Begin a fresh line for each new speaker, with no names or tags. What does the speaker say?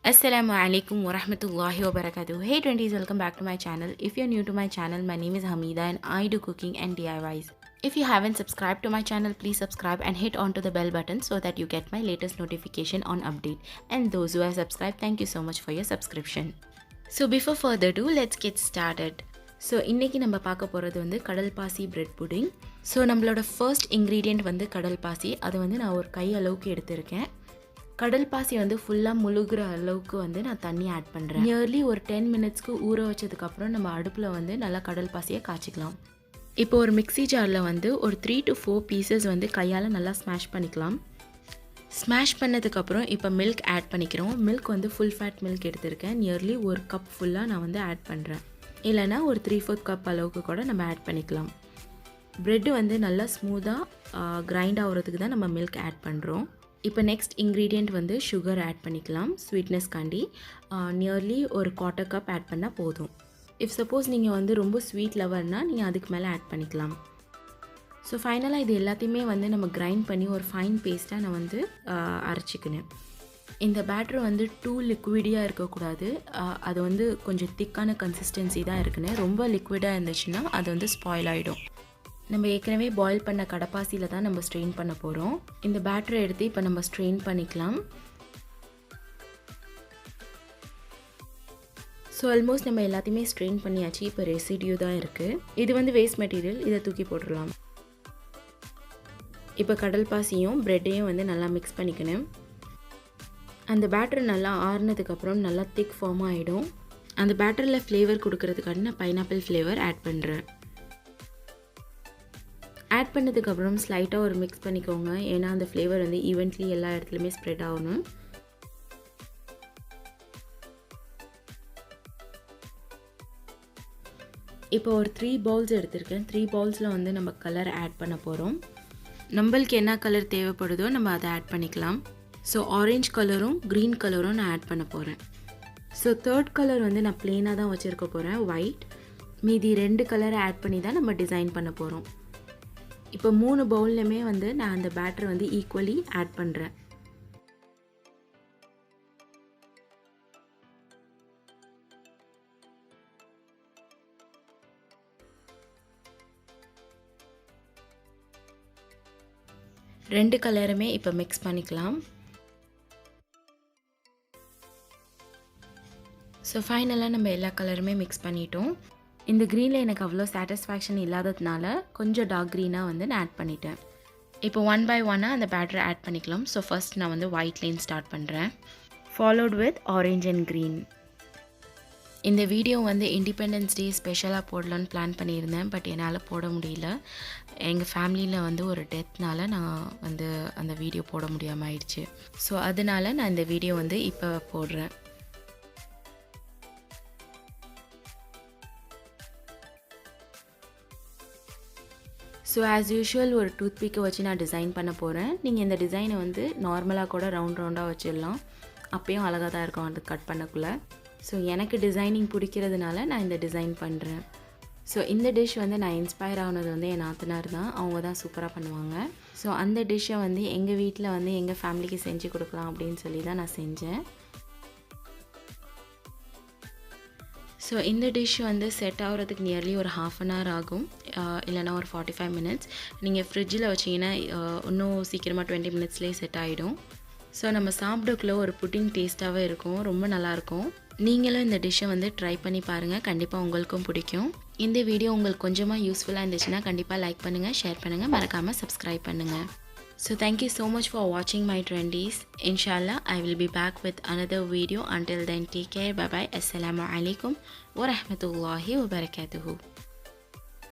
Assalamu alaikum wa rahmatullahi wa barakatuh. Hey Trendies, welcome back to my channel. If you're new to my channel, my name is Hamida and I do cooking and DIYs. If you haven't subscribed to my channel, please subscribe and hit on to the bell button so that you get my latest notification on update. And those who have subscribed, thank you so much for your subscription. So before further ado, let's get started. So இன்றைக்கி நம்ம பார்க்க போகிறது வந்து கடல்பாசி bread pudding. So நம்மளோட first ingredient வந்து கடல்பாசி. அதை வந்து நான் ஒரு கை அளவுக்கு எடுத்திருக்கேன். கடல்பாசி வந்து ஃபுல்லாக முழுகிற அளவுக்கு வந்து நான் தண்ணி ஆட் பண்ணுறேன். நியர்லி ஒரு 10 மினிட்ஸ்க்கு ஊற வச்சதுக்கப்புறம் நம்ம அடுப்பில் வந்து நல்லா கடல்பாசியை காய்ச்சிக்கலாம். இப்போ ஒரு மிக்ஸி ஜாரில் வந்து ஒரு 3 to 4 பீசஸ் வந்து கையால் நல்லா ஸ்மாஷ் பண்ணிக்கலாம். ஸ்மாஷ் பண்ணதுக்கப்புறம் இப்போ மில்க் ஆட் பண்ணிக்கிறோம். மில்க் வந்து ஃபுல் ஃபேட் மில்க் எடுத்திருக்கேன். நியர்லி ஒரு கப் ஃபுல்லாக நான் வந்து ஆட் பண்ணுறேன். இல்லைனா ஒரு 3/4 கப் அளவுக்கு கூட நம்ம ஆட் பண்ணிக்கலாம். ப்ரெட்டு வந்து நல்லா ஸ்மூத்தாக கிரைண்ட் ஆகிறதுக்கு தான் நம்ம மில்க் ஆட் பண்ணுறோம். இப்போ நெக்ஸ்ட் இன்க்ரீடியண்ட் வந்து சுகர் ஆட் பண்ணிக்கலாம். ஸ்வீட்னஸ்காண்டி நியர்லி ஒரு 1/4 கப் ஆட் பண்ணால் போதும். இஃப் சப்போஸ் நீங்கள் வந்து ரொம்ப ஸ்வீட் லவர்னால் நீங்கள் அதுக்கு மேலே ஆட் பண்ணிக்கலாம். ஸோ ஃபைனலாக இது எல்லாத்தையுமே வந்து நம்ம கிரைண்ட் பண்ணி ஒரு ஃபைன் பேஸ்ட்டாக நான் வந்து அரைச்சிக்கினேன். இந்த பேட்டர் வந்து டூ லிக்விடியாக இருக்கக்கூடாது. அது வந்து கொஞ்சம் திக்கான கன்சிஸ்டன்சி தான் இருக்குன்னு. ரொம்ப லிக்விடாக இருந்துச்சுன்னா அது வந்து ஸ்பாயில் ஆகிடும். நம்ம ஏற்கனவே பாயில் பண்ண கடப்பாசியில் தான் நம்ம ஸ்ட்ரெயின் பண்ண போகிறோம். இந்த பேட்டரை எடுத்து இப்போ நம்ம ஸ்ட்ரெயின் பண்ணிக்கலாம். ஸோ ஆல்மோஸ்ட் நம்ம எல்லாத்தையுமே ஸ்ட்ரெயின் பண்ணியாச்சு. இப்போ ரெசிடியூ தான் இருக்குது. இது வந்து வேஸ்ட் மெட்டீரியல். இதை தூக்கி போட்டுடலாம். இப்போ கடல்பாசியும் ப்ரெட்டையும் வந்து நல்லா மிக்ஸ் பண்ணிக்கணும். அந்த பேட்டர் நல்லா ஆறுனதுக்கப்புறம் நல்லா திக் ஃபார்ம் ஆகிடும். அந்த பேட்டரில் ஃப்ளேவர் கொடுக்கறதுக்காக நான் பைனாப்பிள் ஃப்ளேவர் ஆட் பண்ணுறேன். ஆட் பண்ணதுக்கப்புறம் ஸ்லைட்டாக ஒரு மிக்ஸ் பண்ணிக்கோங்க. ஏன்னா அந்த ஃப்ளேவர் வந்து ஈவென்ட்லி எல்லா இடத்துலையுமே ஸ்ப்ரெட் ஆகணும். இப்போ ஒரு 3 பவுல்ஸ் எடுத்திருக்கேன். 3 பவுல்ஸில் வந்து நம்ம கலர் ஆட் பண்ண போகிறோம். நம்மளுக்கு என்ன கலர் தேவைப்படுதோ நம்ம அதை ஆட் பண்ணிக்கலாம். ஸோ ஆரஞ்ச் கலரும் க்ரீன் கலரும் நான் ஆட் பண்ண போகிறேன். ஸோ 3rd கலர் வந்து நான் ப்ளெயினாக தான் வச்சுருக்க போகிறேன், ஒயிட். மீதி 2 கலரை ஆட் பண்ணி தான் நம்ம டிசைன் பண்ண போகிறோம். இப்போ 3 பவுல்லையுமே வந்து நான் அந்த பேட்டர் வந்து ஈக்குவலி ஆட் பண்ணுறேன். ரெண்டு கலருமே இப்போ மிக்ஸ் பண்ணிக்கலாம். ஸோ ஃபைனலாக நம்ம எல்லா கலருமே மிக்ஸ் பண்ணிட்டோம். இந்த க்ரீனில் எனக்கு அவ்வளோ சாட்டிஸ்ஃபேக்ஷன் இல்லாததுனால கொஞ்சம் டார்க் க்ரீனாக வந்து நான் ஆட் பண்ணிட்டேன். இப்போ 1 by 1 அந்த பேட்டரை ஆட் பண்ணிக்கலாம். ஸோ ஃபர்ஸ்ட் நான் வந்து ஒயிட் லைன் ஸ்டார்ட் பண்ணுறேன், followed with orange and green. இந்த வீடியோ வந்து இண்டிபெண்டன்ஸ் டே ஸ்பெஷலாக போடலான்னு பிளான் பண்ணியிருந்தேன். பட் என்னால் போட முடியல. எங்கள் ஃபேமிலியில் வந்து ஒரு டெத்னால் நான் வந்து அந்த வீடியோ போட முடியாமல் ஆயிடுச்சு. ஸோ அதனால் நான் இந்த வீடியோ வந்து இப்போ போடுறேன். ஸோ ஆஸ் யூஷுவல் ஒரு டூத்பிக்கை வச்சு நான் டிசைன் பண்ண போகிறேன். நீங்கள் இந்த டிசைனை வந்து நார்மலாக கூட ரவுண்டாக வச்சிடலாம். அப்பயும் அழகாக தான் இருக்கும் அது கட் பண்ணக்குள்ளே. ஸோ எனக்கு டிசைனிங் பிடிக்கிறதுனால நான் இந்த டிசைன் பண்ணுறேன். ஸோ இந்த டிஷ் வந்து நான் இன்ஸ்பயர் ஆனது வந்து என் நாத்தனார் தான். அவங்க தான் சூப்பராக பண்ணுவாங்க. ஸோ அந்த டிஷ்ஷை வந்து எங்கள் வீட்டில் வந்து எங்கள் ஃபேமிலிக்கு செஞ்சு கொடுக்கலாம் அப்படின்னு சொல்லி தான் நான் செஞ்சேன். ஸோ இந்த டிஷ் வந்து செட் ஆகிறதுக்கு நியர்லி ஒரு 1/2 hour ஆகும், இல்லைனா ஒரு 45 minutes. நீங்கள் ஃப்ரிட்ஜில் வச்சிங்கன்னா இன்னும் சீக்கிரமாக 20 minutesலேயே செட் ஆகிடும். ஸோ நம்ம சாப்பிடக்குள்ளே ஒரு புட்டிங் டேஸ்ட்டாகவே இருக்கும், ரொம்ப நல்லாயிருக்கும். நீங்களும் இந்த டிஷ்ஷை வந்து ட்ரை பண்ணி பாருங்கள், கண்டிப்பாக உங்களுக்கும் பிடிக்கும். இந்த வீடியோ உங்களுக்கு கொஞ்சமாக யூஸ்ஃபுல்லாக இருந்துச்சுன்னா கண்டிப்பாக லைக் பண்ணுங்கள், ஷேர் பண்ணுங்கள், மறக்காமல் சப்ஸ்கிரைப் பண்ணுங்கள். So thank you so much for watching my trendies. Inshallah I will be back with another video. Until then, take care. Bye bye. Assalamu alaikum wa rahmatullahi wa barakatuhu.